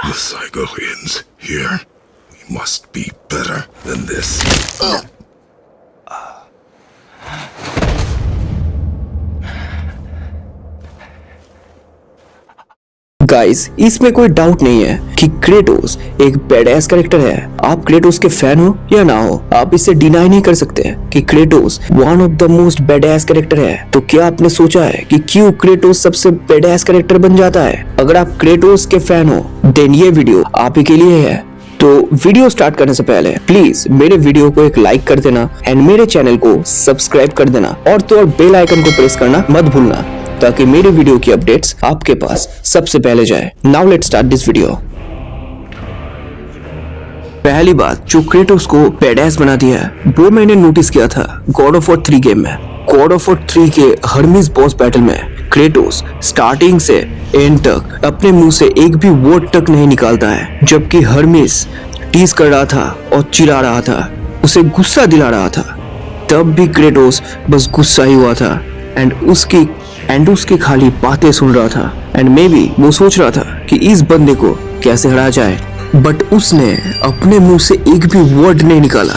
The Psychoians here. We must be better than this. Guys, इसमें कोई doubt नहीं है कि क्रेटोस एक बेडएस कैरेक्टर है। आप क्रेटोस के फैन हो या ना हो, आप इसे डिनाई नहीं कर सकते कि Kratos one of the most badass character है। तो क्या आपने सोचा है कि क्यों क्रेटोस सबसे बेडएस कैरेक्टर बन जाता है? अगर आप क्रेटोस के फैन हो देन ये वीडियो आप ही के लिए है। तो वीडियो स्टार्ट करने से पहले प्लीज मेरे वीडियो को एक लाइक कर देना एंड मेरे चैनल को सब्सक्राइब कर देना और तो और बेल आइकन को प्रेस करना मत भूलना, ताकि मेरे वीडियो की अपडेट्स आपके पास सबसे पहले जाए। Now let's start this video. पहली बात जो क्रेटोस को बेडएस बना दिया है वो मैंने नोटिस किया था गॉड ऑफ वॉर 3 गेम में। गॉड ऑफ वॉर 3 के हर्मिस बॉस बैटल में क्रेटोस स्टार्टिंग से एंड तक अपने मुंह से एक भी वर्ड तक नहीं निकालता है, जबकि हर्मिस टीज कर रहा था और चिढ़ा रहा था, उसे गुस्सा दिला रहा था। तब भी क्रेटोस बस गुस्सा ही हुआ था एंड उसकी खाली बातें सुन रहा था। एंड मे बी वो सोच रहा था कि इस बंदे को कैसे हराया जाए, बट उसने अपने मुंह से एक भी वर्ड नहीं निकाला।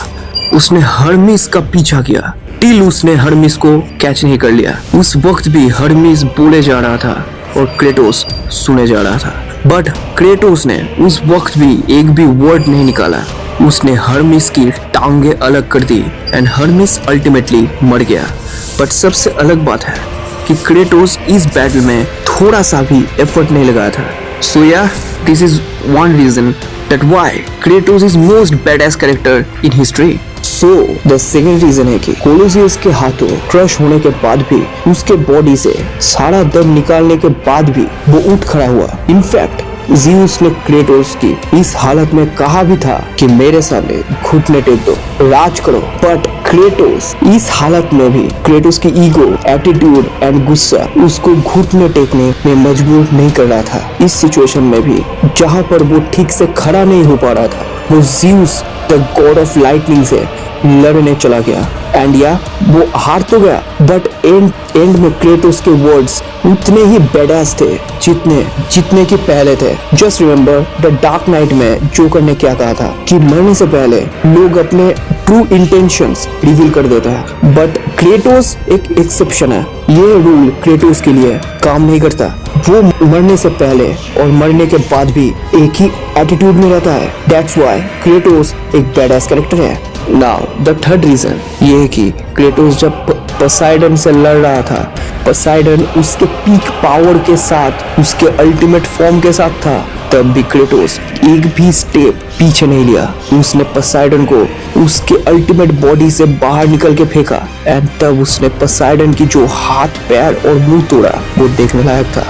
उसने हर्मिस का पीछा किया टिल उसने हर्मिस को कैच नहीं कर लिया। उस वक्त भी हर्मिस बोले जा रहा था और क्रेटोस सुने जा रहा था, बट क्रेटोस ने उस वक्त भी एक भी वर्ड नहीं निकाला। उसने हर्मिस की टांगे अलग कर दी एंड हर्मिस अल्टीमेटली मर गया। बट सबसे अलग बात है कि क्रेटोस इस बैटल में थोड़ा सा भी एफर्ट नहीं लगाया था। So yeah this is one reason that why Kratos is most badass character in history. So the second reason है कि कोलोसियस के हाथों क्रश होने के बाद भी उसके बॉडी से सारा दम निकालने के बाद भी वो उठ खड़ा हुआ। इनफैक्ट ज़्यूस ने क्रेटोस की इस हालत में कहा भी था कि मेरे सामने घुटने टेक दो, राज करो। बट क्रेटोस इस हालत में भी क्रेटोस की ईगो, एटीट्यूड एंड गुस्सा उसको घुटने टेकने में मजबूर नहीं कर रहा था। इस सिचुएशन में भी जहां पर वो ठीक से खड़ा नहीं हो पा रहा था, वो Zeus the God of lightning से लड़ने चला गया। एंड या वो हार तो गया, बट एंड में क्रेटोस के वर्ड्स उतने ही बेडएस थे जितने के पहले थे। Just remember the dark night में जोकर ने क्या कहा था कि मरने से पहले लोग अपने ट्रू इंटेंशंस रिवील कर देते हैं, बट क्रेटोस एक एक्सेप्शन है। ये रूल क्रेटोस के लिए काम नहीं करता। वो मरने से पहले और मरने के बाद भी एक ही एटीट्यूड में रहता है। दैट्स व्हाई क्रेटोस एक बेडएस कैरेक्टर है। नाउ द थर्ड रीजन ये है कि क्रेटोस जब पोसाइडन से लड़ रहा था, पोसाइडन उसके पीक पावर के साथ, उसके अल्टीमेट फॉर्म के साथ था, तब भी क्रेटोस एक भी स्टेप पीछे नहीं लिया। उसने पोसाइडन को उसके अल्टीमेट बॉडी से बाहर निकल के फेंका एंड तब उसने पोसाइडन की जो हाथ, पैर और मुंह तोड़ा वो देखने लायक था।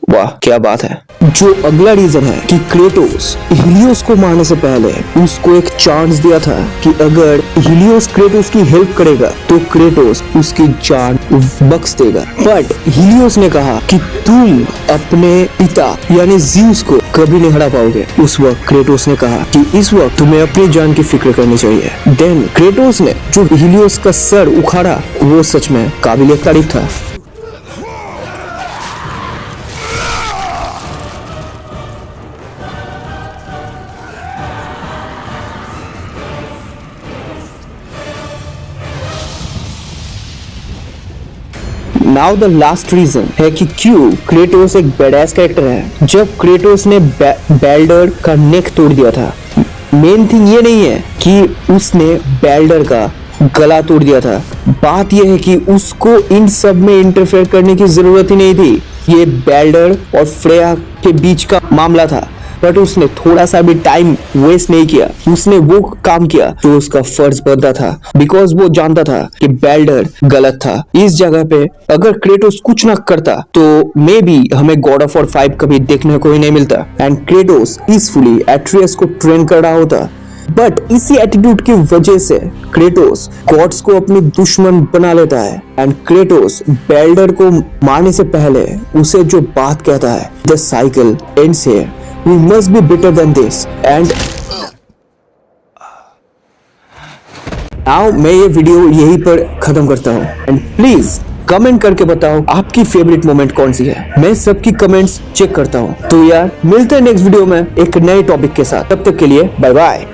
वाह क्या बात है। जो अगला रीजन है कि क्रेटोस हीलियोस को मारने से पहले उसको एक चांस दिया था कि अगर हीलियोस क्रेटोस की हेल्प करेगा तो क्रेटोस उसकी जान बख्श देगा। बट हीलियोस ने कहा कि तुम अपने पिता यानी ज़्यूस को कभी नहीं हरा पाओगे। उस वक्त क्रेटोस ने कहा कि इस वक्त तुम्हें अपनी जान की फिक्र करनी चाहिए। देन क्रेटोस ने जो हीलियोस का सर उखाड़ा वो सच में काबिल तारीफ था। नाउ द लास्ट रीजन है कि क्यों क्रेटोस एक बेडएस कैरेक्टर है। जब क्रेटोस ने बेल्डर का नेक तोड़ दिया था, मेन थिंग ये नहीं है कि उसने बेल्डर का गला तोड़ दिया था। बात यह है कि उसको इन सब में इंटरफेयर करने की जरूरत ही नहीं थी। ये बेल्डर और फ्रेया के बीच का मामला था, बट उसने थोड़ा सा भी टाइम वेस्ट नहीं किया। उसने वो काम किया जो उसका फर्ज बनता था, बिकॉज वो जानता था कि बेल्डर गलत था। इस जगह पे अगर क्रेटोस कुछ ना करता तो मे बी हमें गॉड ऑफ वॉर 5 कभी देखने को ही नहीं मिलता एंड क्रेटोस पीसफुली एट्रियस को ट्रेन कर रहा होता बट इसी एटीट्यूड की वजह से क्रेटोस गॉड्स को अपनी दुश्मन बना लेता है एंड क्रेटोस बेल्डर को मारने से पहले उसे जो बात कहता है, the cycle ends here, we must be better than this. And now मैं ये वीडियो यहीं पर खत्म करता हूँ एंड प्लीज कमेंट करके बताओ आपकी फेवरेट मोमेंट कौन सी है। मैं सबकी कमेंट्स चेक करता हूँ। तो यार मिलते हैं नेक्स्ट वीडियो में एक नए टॉपिक के साथ, तब तक के लिए बाय बाय।